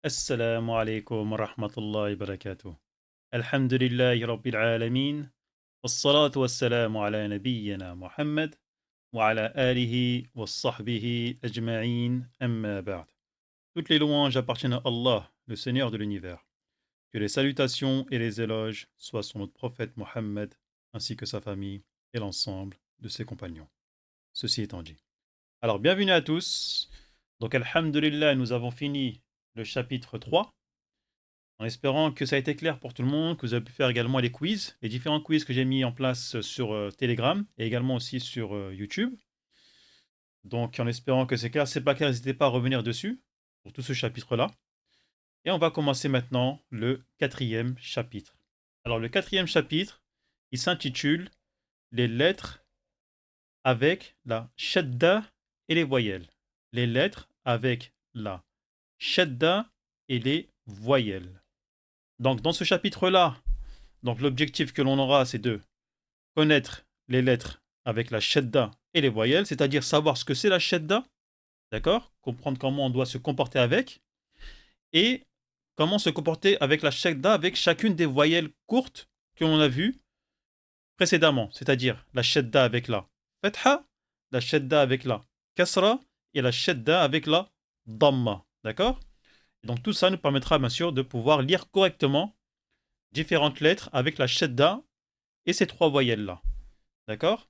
Assalamu alaikum wa rahmatullahi wa barakatuh. Alhamdulillahi rabbil alameen. Wassalatu wassalamu ala nabiyyina Muhammad wa ala alihi wa sahbihi ajma'in amma ba'd. Toutes les louanges appartiennent à Allah, le Seigneur de l'univers. Que les salutations et les éloges soient sur notre prophète Mohammed ainsi que sa famille et l'ensemble de ses compagnons. Ceci étant dit. Alors, bienvenue à tous. Donc, alhamdulillah, nous avons fini le chapitre 3. En espérant que ça a été clair pour tout le monde, que vous avez pu faire également les quiz, les différents quiz que j'ai mis en place sur Telegram et également aussi sur YouTube. Donc en espérant que c'est clair, si c'est pas clair, n'hésitez pas à revenir dessus pour tout ce chapitre-là. Et on va commencer maintenant le quatrième chapitre. Alors le quatrième chapitre, il s'intitule Les lettres avec la shadda et les voyelles. Les lettres avec la shadda et les voyelles. Donc dans ce chapitre-là, donc l'objectif que l'on aura, c'est de connaître les lettres avec la shadda et les voyelles, c'est-à-dire savoir ce que c'est la shadda, d'accord? Comprendre comment on doit se comporter avec, et comment se comporter avec la shadda avec chacune des voyelles courtes que l'on a vues précédemment, c'est-à-dire la shadda avec la fatha, la shadda avec la kasra, et la shadda avec la damma, d'accord? Donc tout ça nous permettra bien sûr de pouvoir lire correctement différentes lettres avec la shadda et ces trois voyelles-là. D'accord?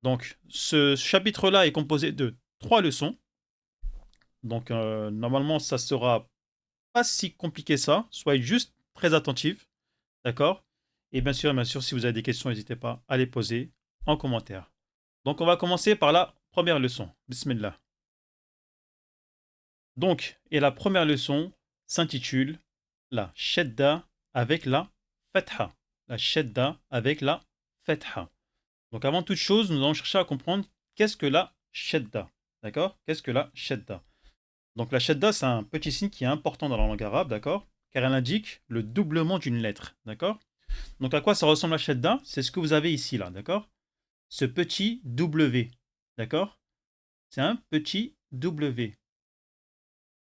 Donc, ce chapitre-là est composé de 3 leçons. Donc, normalement, ça sera pas si compliqué ça. Soyez juste très attentifs. D'accord? Et bien sûr, si vous avez des questions, n'hésitez pas à les poser en commentaire. Donc, on va commencer par la première leçon. Bismillah. Donc, et la première leçon s'intitule La shadda avec la fatha. La shadda avec la fatha. Donc avant toute chose, nous allons chercher à comprendre qu'est-ce que la shadda. D'accord? Qu'est-ce que la shadda? Donc la shadda, c'est un petit signe qui est important dans la langue arabe, d'accord? Car elle indique le doublement d'une lettre, d'accord? Donc à quoi ça ressemble la shadda? C'est ce que vous avez ici, là, d'accord? Ce petit W, d'accord? C'est un petit W,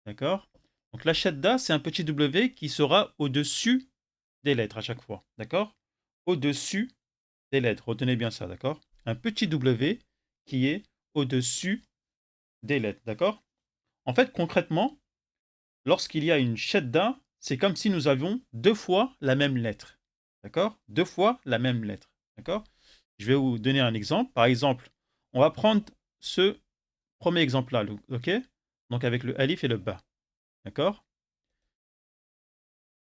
d'accord? Donc la shadda, c'est un petit W qui sera au-dessus des lettres à chaque fois, d'accord? Au-dessus des lettres, retenez bien ça, d'accord? Un petit W qui est au-dessus des lettres, d'accord? En fait, concrètement, lorsqu'il y a une shadda, c'est comme si nous avions deux fois la même lettre, d'accord? Deux fois la même lettre, d'accord? Je vais vous donner un exemple. Par exemple, on va prendre ce premier exemple-là, ok? Donc avec le alif et le ba, d'accord?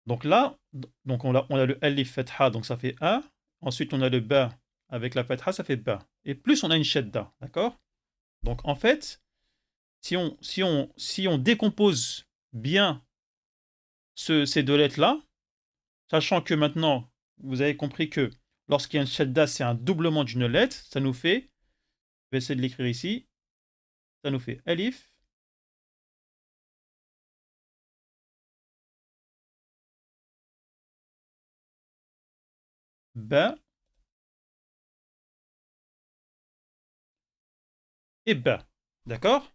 Donc là, donc on a le alif fatha, donc ça fait A. Ensuite, on a le ba avec la fatha, ça fait ba. Et plus on a une shadda, d'accord? Donc en fait, si on décompose bien ces deux lettres-là, sachant que maintenant, vous avez compris que lorsqu'il y a une shadda, c'est un doublement d'une lettre, ça nous fait, je vais essayer de l'écrire ici, ça nous fait alif, ba et ba. D'accord?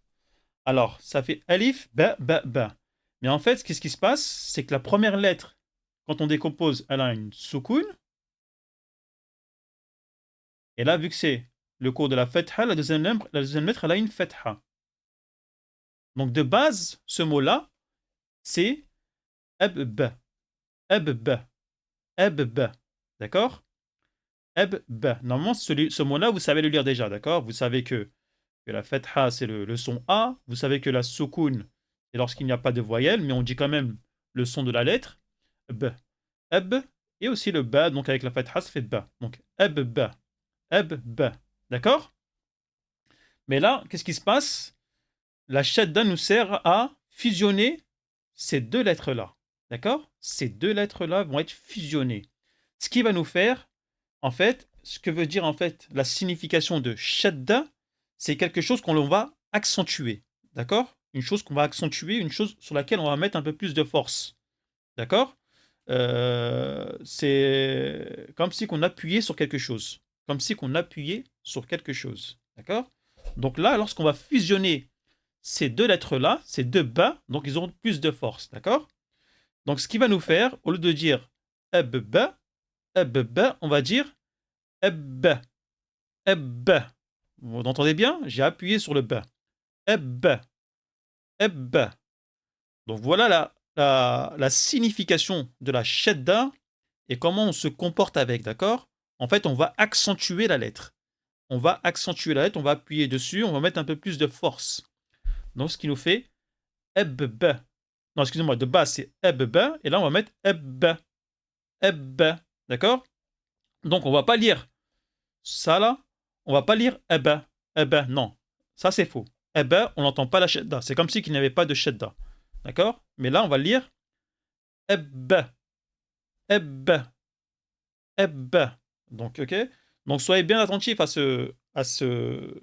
Alors, ça fait alif, ba, ba, ba. Mais en fait, qu'est-ce qui se passe? C'est que la première lettre, quand on décompose, elle a une soukoun. Et là, vu que c'est le cours de la fatha, la deuxième lettre, elle a une fatha. Donc, de base, ce mot-là, c'est abba, abba, abba. D'accord? Abba. Normalement, ce mot-là, vous savez le lire déjà, d'accord? Vous savez que la fatha, c'est le son A. Vous savez que la soukoun, c'est lorsqu'il n'y a pas de voyelle, mais on dit quand même le son de la lettre. B. Ab. Et aussi le ba, donc avec la fatha, ça fait ba. Donc abba, abba. D'accord? Mais là, qu'est-ce qui se passe? La shadda nous sert à fusionner ces deux lettres-là. D'accord? Ces deux lettres-là vont être fusionnées. Ce qui va nous faire, en fait, ce que veut dire en fait la signification de shadda, c'est quelque chose qu'on va accentuer. D'accord? Une chose qu'on va accentuer, une chose sur laquelle on va mettre un peu plus de force. D'accord? C'est comme si qu'on appuyait sur quelque chose. Comme si qu'on appuyait sur quelque chose. D'accord? Donc là, lorsqu'on va fusionner ces deux lettres-là, ces deux bas, donc ils auront plus de force. D'accord? Donc, ce qui va nous faire, au lieu de dire ebba, ebba, on va dire ebba, ebba. Vous entendez bien? J'ai appuyé sur le ba. Ebba, ebba. Donc, voilà la signification de la shadda et comment on se comporte avec, d'accord? En fait, on va accentuer la lettre. On va accentuer la lettre, on va appuyer dessus, on va mettre un peu plus de force. Donc, ce qui nous fait ebba. Non, excusez-moi, de bas, c'est ebba, et là, on va mettre ebba, ebba. D'accord? Donc, on va pas lire ça là, on va pas lire ebba, ebba, non. Ça, c'est faux. Ebba, on n'entend pas la shadda. C'est comme si qu'il n'y avait pas de shadda. D'accord? Mais là, on va lire ebba, ebba, ebba. Donc, ok? Donc, soyez bien attentifs à ce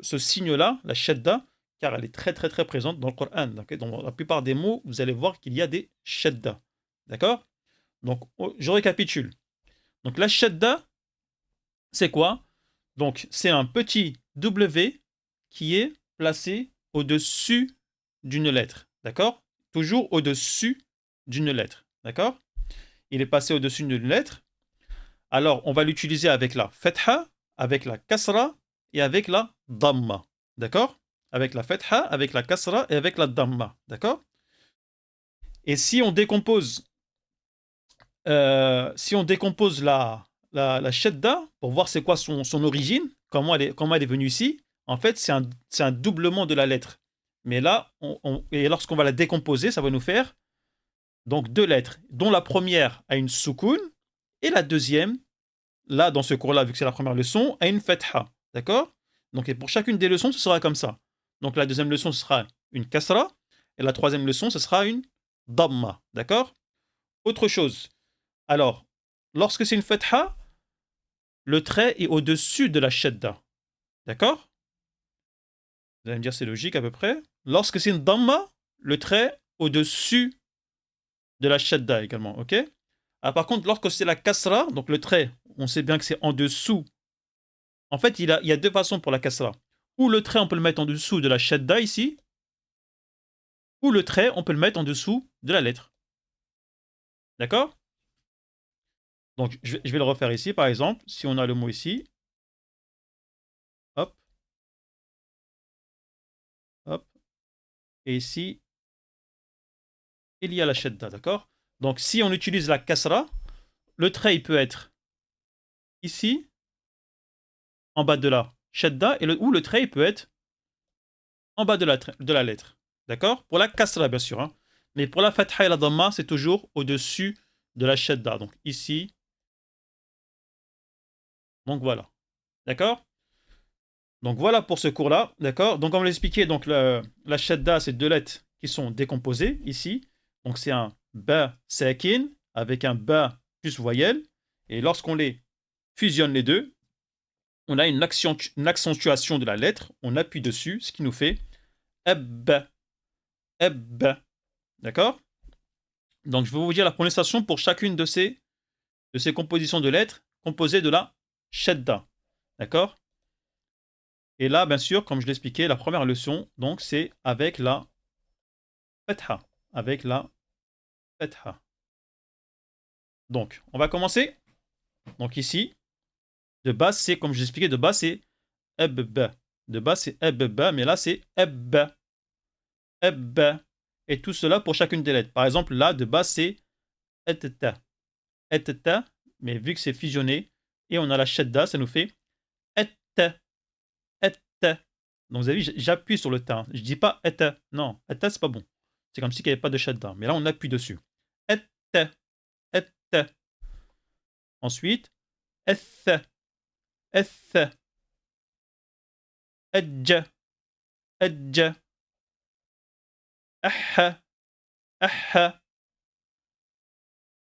signe-là, la shadda, car elle est très, très, très présente dans le Coran. Okay? Dans la plupart des mots, vous allez voir qu'il y a des shadda. D'accord? Donc, je récapitule. Donc, la shadda, c'est quoi? Donc, c'est un petit W qui est placé au-dessus d'une lettre. D'accord? Toujours au-dessus d'une lettre. D'accord? Il est passé au-dessus d'une lettre. Alors, on va l'utiliser avec la fetha, avec la kasra et avec la damma. D'accord? Avec la fetha, avec la kasra et avec la damma. D'accord? Et si on décompose la shadda pour voir c'est quoi son origine, comment elle est venue ici, en fait, c'est un doublement de la lettre. Mais là, et lorsqu'on va la décomposer, ça va nous faire donc deux lettres, dont la première a une soukoun et la deuxième, là, dans ce cours-là, vu que c'est la première leçon, a une fetha. D'accord? Donc, et pour chacune des leçons, ce sera comme ça. Donc, la deuxième leçon, ce sera une kasra, et la troisième leçon, ce sera une damma. D'accord? Autre chose. Alors, lorsque c'est une fetha, le trait est au-dessus de la shadda. D'accord? Vous allez me dire c'est logique à peu près. Lorsque c'est une damma, le trait au-dessus de la shadda également. Ok? Ah, par contre, lorsque c'est la kasra, donc le trait, on sait bien que c'est en dessous. En fait, il y a deux façons pour la kasra. Ou le trait, on peut le mettre en dessous de la shadda ici, ou le trait, on peut le mettre en dessous de la lettre. D'accord? Donc, je vais le refaire ici, par exemple. Si on a le mot ici, hop, hop, et ici, il y a la shadda, d'accord? Donc, si on utilise la kasra, le trait il peut être ici, en bas de la shadda, ou le trait il peut être en bas de la lettre. D'accord? Pour la kasra, bien sûr. Hein. Mais pour la fatha et la dhamma, c'est toujours au-dessus de la shadda. Donc, ici. Donc, voilà. D'accord? Donc, voilà pour ce cours-là. D'accord? Donc, on va l'expliquer. Donc, la shadda, c'est deux lettres qui sont décomposées ici. Donc, c'est un ba sakin avec un ba plus voyelle. Et lorsqu'on les fusionne les deux, on a une accentuation de la lettre, on appuie dessus, ce qui nous fait eb, eb. D'accord? Donc, je vais vous dire la prononciation pour chacune de ces compositions de lettres composées de la shadda. D'accord? Et là, bien sûr, comme je l'expliquais, la première leçon, donc, c'est avec la fetha. Avec la fetha. Donc, on va commencer. Donc, ici, de base, c'est, comme je l'expliquais, de base, c'est eb. De base, c'est eb, mais là, c'est eb. Eb. Et tout cela pour chacune des lettres. Par exemple, là, de base, c'est eteta. Eteta, mais vu que c'est fusionné, et on a la shadda, ça nous fait et, et. Donc, vous avez vu, j'appuie sur le ta. Je dis pas et. Non, et, c'est pas bon. C'est comme si il n'y avait pas de shadda. Mais là, on appuie dessus. Et, et. Ensuite, eth, eth. Edj, edj. Ah, ah.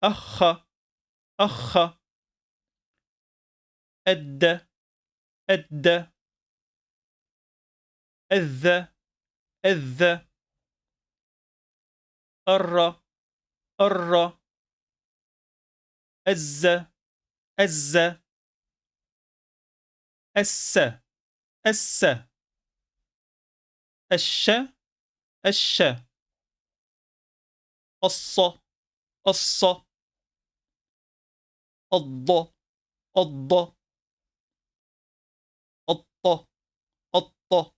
Akha, akha. Ed, ed. إذ إذ أر أر أز أز أس أس الش الش الص الص الض الض الط الط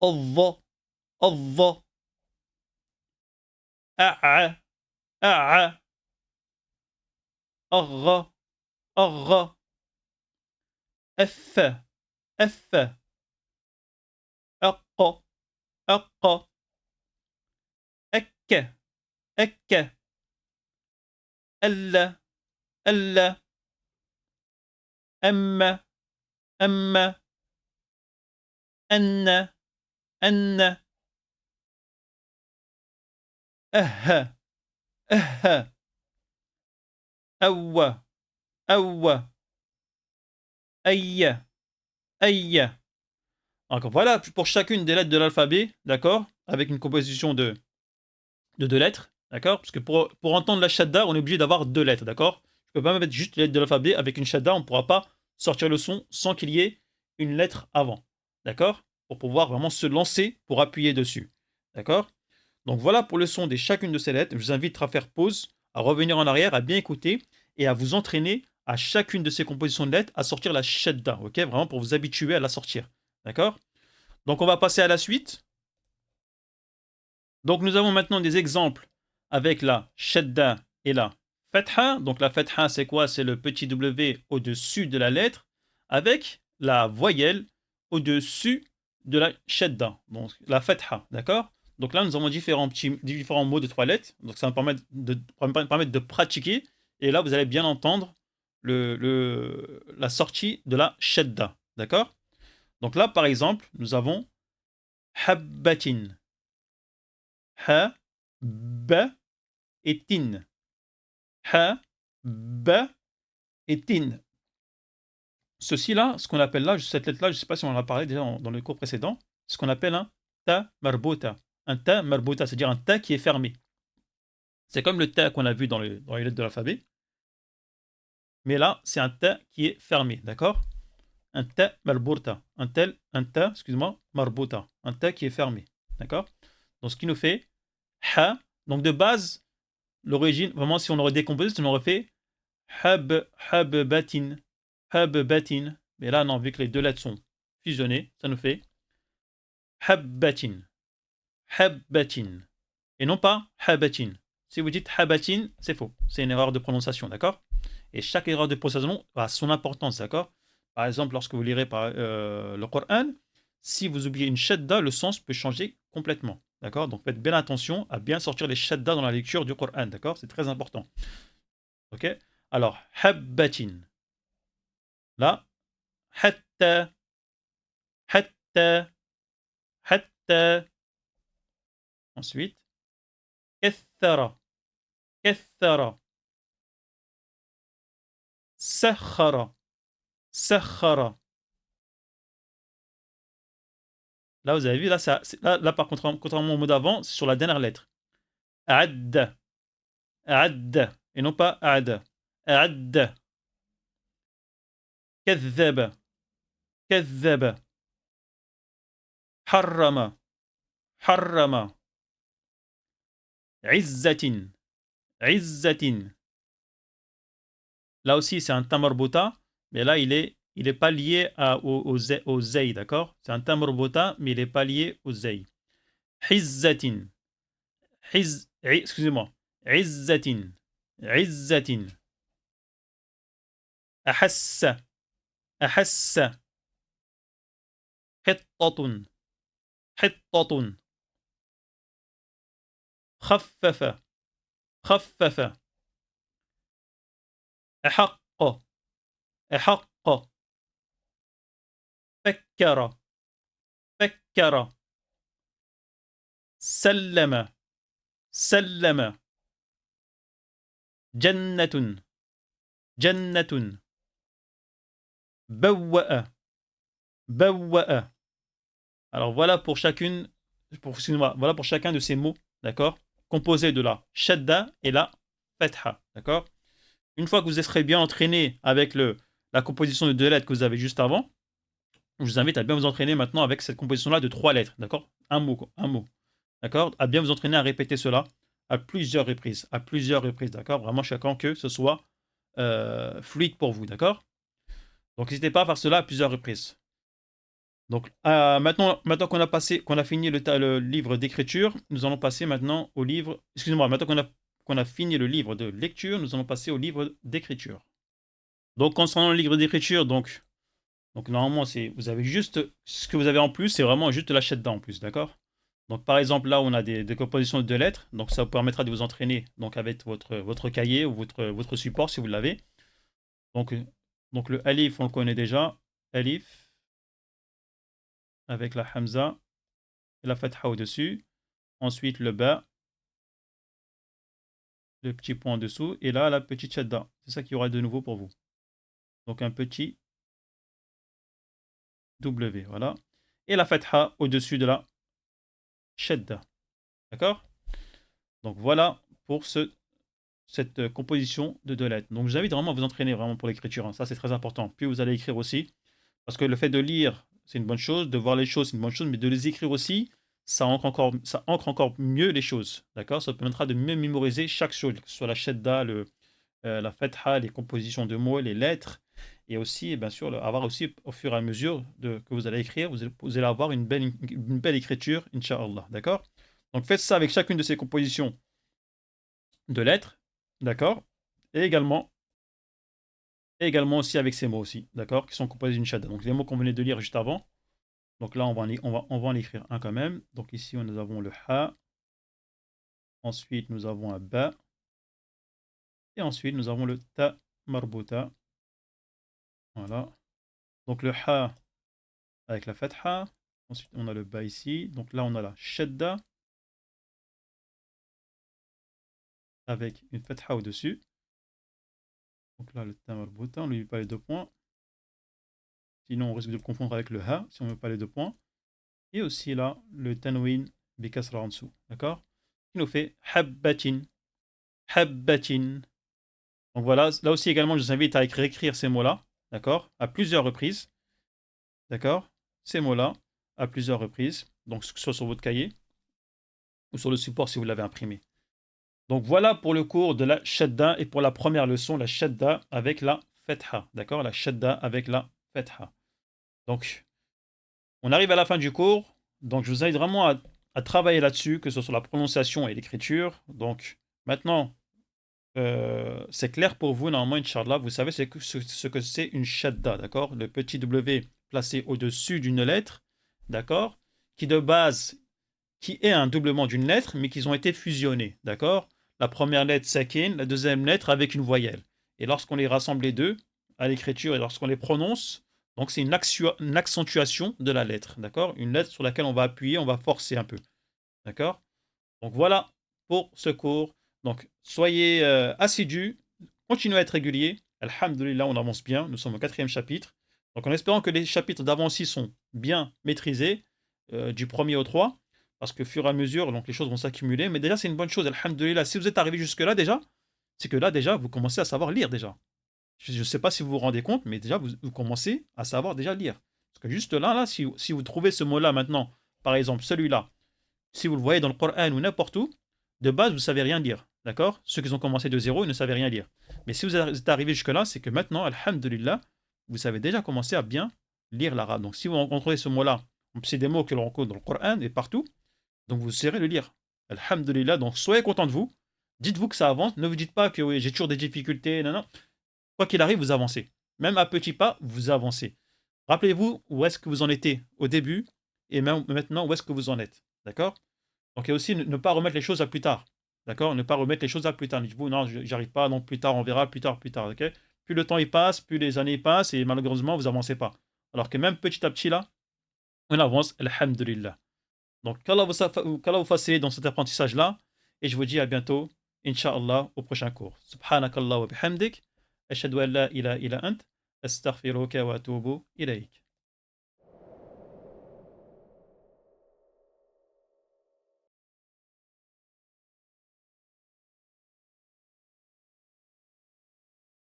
الظ الظ أع أع أغ أغ أث أث أق أق أك أك ألا ألا أم أم أن أن أه أه أو أو أي أي. Donc voilà pour chacune des lettres de l'alphabet, d'accord? Avec une composition de deux lettres, d'accord? Parce que pour entendre la shadda, on est obligé d'avoir deux lettres, d'accord? Je peux pas mettre juste les lettres de l'alphabet avec une shadda, on ne pourra pas sortir le son sans qu'il y ait une lettre avant, d'accord? Pour pouvoir vraiment se lancer pour appuyer dessus, d'accord? Donc voilà pour le son de chacune de ces lettres. Je vous invite à faire pause, à revenir en arrière, à bien écouter et à vous entraîner à chacune de ces compositions de lettres à sortir la shadda, ok? Vraiment pour vous habituer à la sortir, d'accord? Donc on va passer à la suite. Donc nous avons maintenant des exemples avec la shadda et la fatha. Donc la fatha c'est quoi? C'est le petit W au-dessus de la lettre avec la voyelle au-dessus de la shadda. Donc la fatha, d'accord? Donc là nous avons différents mots de trois lettres. Donc ça va me permettre de pratiquer. Et là vous allez bien entendre la sortie de la shadda, d'accord? Donc là par exemple nous avons habbatin. Ha, ba et tin. Ha, ba et tin. Ceci-là, ce qu'on appelle là, cette lettre-là, je ne sais pas si on en a parlé déjà dans le cours précédent, ce qu'on appelle un ta marbota. Un ta marbota, c'est-à-dire un ta qui est fermé. C'est comme le ta qu'on a vu dans les lettres de l'alphabet. Mais là, c'est un ta qui est fermé, d'accord? Un ta marbota. Un ta, excuse-moi, marbota. Un ta qui est fermé, d'accord? Donc ce qui nous fait ha. Donc de base, l'origine, vraiment, si on aurait décomposé, on aurait fait habbatin, habbatin. Mais là, non, vu que les deux lettres sont fusionnées, ça nous fait habbatin, habbatin. Et non pas habatin. Si vous dites habatin, c'est faux. C'est une erreur de prononciation, d'accord? Et chaque erreur de prononciation a son importance, d'accord? Par exemple, lorsque vous lirez le Coran, si vous oubliez une shadda, le sens peut changer complètement, d'accord? Donc faites bien attention à bien sortir les shadda dans la lecture du Coran, d'accord? C'est très important. Ok? Alors, habbatin. Là, hatta, hatta, hatta. Ensuite, kathara, kathara. Sakhara, sakhara. Là, vous avez vu, là par contre, contrairement au mot d'avant, c'est sur la dernière lettre. Adda, adda. Et non pas ad. Adda. كذب كذب حرم حرم عزة عزة. Là aussi, c'est un tamarbota, mais là, il est pas lié au zei, d'accord? C'est un tamarbota, mais il n'est pas lié au zei. Hizzatin. Excusez-moi. Izzatin. Izzatin. Ahassa. Ahassa. حطة حطة. خفف خفف. أحق أحق. فكر فكر. سلم سلم. جنة جنة. بوأ بوأ. Alors voilà pour voilà pour chacun de ces mots, d'accord, composés de la shadda et la fatha, d'accord. Une fois que vous serez bien entraîné avec la composition de deux lettres que vous avez juste avant, je vous invite à bien vous entraîner maintenant avec cette composition-là de trois lettres, d'accord, un mot, d'accord, à bien vous entraîner à répéter cela à plusieurs reprises, d'accord? Vraiment chacun que ce soit fluide pour vous, d'accord? Donc n'hésitez pas à faire cela à plusieurs reprises. Donc maintenant qu'on a fini le livre d'écriture, nous allons passer maintenant au livre excusez-moi, maintenant qu'on a fini le livre de lecture, nous allons passer au livre d'écriture. Donc concernant le livre d'écriture, donc normalement, c'est vous avez juste ce que vous avez en plus, c'est vraiment juste la shadda en plus, d'accord? Donc par exemple, là, on a des compositions de 2 lettres, donc ça vous permettra de vous entraîner donc avec votre cahier ou votre support si vous l'avez. Donc, donc le alif, on le connaît déjà, alif avec la hamza et la fatha au-dessus. Ensuite le ba, le petit point en dessous, et là la petite shadda. C'est ça qu'il y aura de nouveau pour vous. Donc un petit W, voilà. Et la fatha au-dessus de la shadda. D'accord? Donc voilà pour cette composition de 2 lettres. Donc je vous invite vraiment à vous entraîner vraiment pour l'écriture, hein. Ça c'est très important. Puis vous allez écrire aussi, parce que le fait de lire, c'est une bonne chose, de voir les choses, c'est une bonne chose, mais de les écrire aussi, ça ancre encore mieux les choses. D'accord? Ça permettra de mieux mémoriser chaque chose, que ce soit la shadda, la fatha, les compositions de mots, les lettres, et aussi, bien sûr, avoir aussi, au fur et à mesure que vous allez écrire, vous allez avoir une belle écriture, Inch'Allah. D'accord? Donc faites ça avec chacune de ces compositions de lettres, d'accord? Et également aussi avec ces mots aussi, d'accord? Qui sont composés d'une shadda. Donc les mots qu'on venait de lire juste avant. Donc là, on va en écrire un quand même. Donc ici, nous avons le ha. Ensuite, nous avons un ba. Et ensuite, nous avons le ta marbuta. Voilà. Donc le ha avec la fatha. Ensuite, on a le ba ici. Donc là, on a la shadda avec une fatha au-dessus. Donc là, le ta marbuta, on ne lui met pas les 2 points. Sinon, on risque de le confondre avec le ha si on ne met pas les 2 points. Et aussi là, le tanwin bikasra en dessous. D'accord? Qui nous fait habbatin. Habbatin. Donc voilà, là aussi également, je vous invite à écrire ces mots-là. D'accord? À plusieurs reprises. D'accord? Ces mots-là, à plusieurs reprises. Donc, que ce soit sur votre cahier ou sur le support si vous l'avez imprimé. Donc voilà pour le cours de la shadda et pour la première leçon, la shadda avec la fatha. D'accord? La shadda avec la fatha. Donc, on arrive à la fin du cours. Donc, je vous invite vraiment à travailler là-dessus, que ce soit la prononciation et l'écriture. Donc, maintenant, c'est clair pour vous, normalement, Inch'Allah, vous savez ce que c'est une shadda, d'accord? Le petit W placé au-dessus d'une lettre, d'accord? Qui de base, qui est un doublement d'une lettre, mais qui ont été fusionnés, d'accord? La première lettre sakin, la deuxième lettre avec une voyelle. Et lorsqu'on les rassemble les deux à l'écriture et lorsqu'on les prononce, donc c'est une accentuation de la lettre, d'accord? Une lettre sur laquelle on va appuyer, on va forcer un peu, d'accord? Donc voilà pour ce cours. Donc soyez assidus, continuez à être réguliers. Alhamdulillah, on avance bien. Nous sommes au 4e chapitre. Donc en espérant que les chapitres d'avant aussi sont bien maîtrisés, du premier au 3, parce que fur et à mesure, donc les choses vont s'accumuler. Mais déjà, c'est une bonne chose. Alhamdulillah, si vous êtes arrivé jusque-là déjà, c'est que là déjà, vous commencez à savoir lire déjà. Je ne sais pas si vous vous rendez compte, mais déjà, vous commencez à savoir déjà lire. Parce que juste là, si vous trouvez ce mot-là maintenant, par exemple celui-là, si vous le voyez dans le Coran ou n'importe où, de base, vous ne savez rien lire. D'accord? Ceux qui ont commencé de zéro, ils ne savaient rien lire. Mais si vous êtes arrivé jusque-là, c'est que maintenant, alhamdulillah, vous savez déjà commencer à bien lire l'arabe. Donc si vous rencontrez ce mot-là, c'est des mots que l'on rencontre dans le Coran et partout, donc vous saurez le lire. Alhamdulillah, donc soyez content de vous. Dites-vous que ça avance. Ne vous dites pas que oui, j'ai toujours des difficultés. Non, non. Quoi qu'il arrive, vous avancez. Même à petits pas, vous avancez. Rappelez-vous où est-ce que vous en étiez au début et même maintenant où est-ce que vous en êtes. D'accord? Donc, il y a aussi ne pas remettre les choses à plus tard. D'accord? Ne pas remettre les choses à plus tard. Dites-vous, non, j'arrive pas, non, plus tard, on verra, plus tard, plus tard. Ok? Plus le temps il passe, plus les années passent et malheureusement, vous avancez pas. Alors que même petit à petit, là, on avance, alhamdulillah. Donc, qu'Allah vous fasse dans cet apprentissage-là. Et je vous dis à bientôt, Inch'Allah, au prochain cours. Subhanakallah wa bihamdik. Ashhadu an la ilaha illa ant. Astaghfiruka wa atubu ilayk.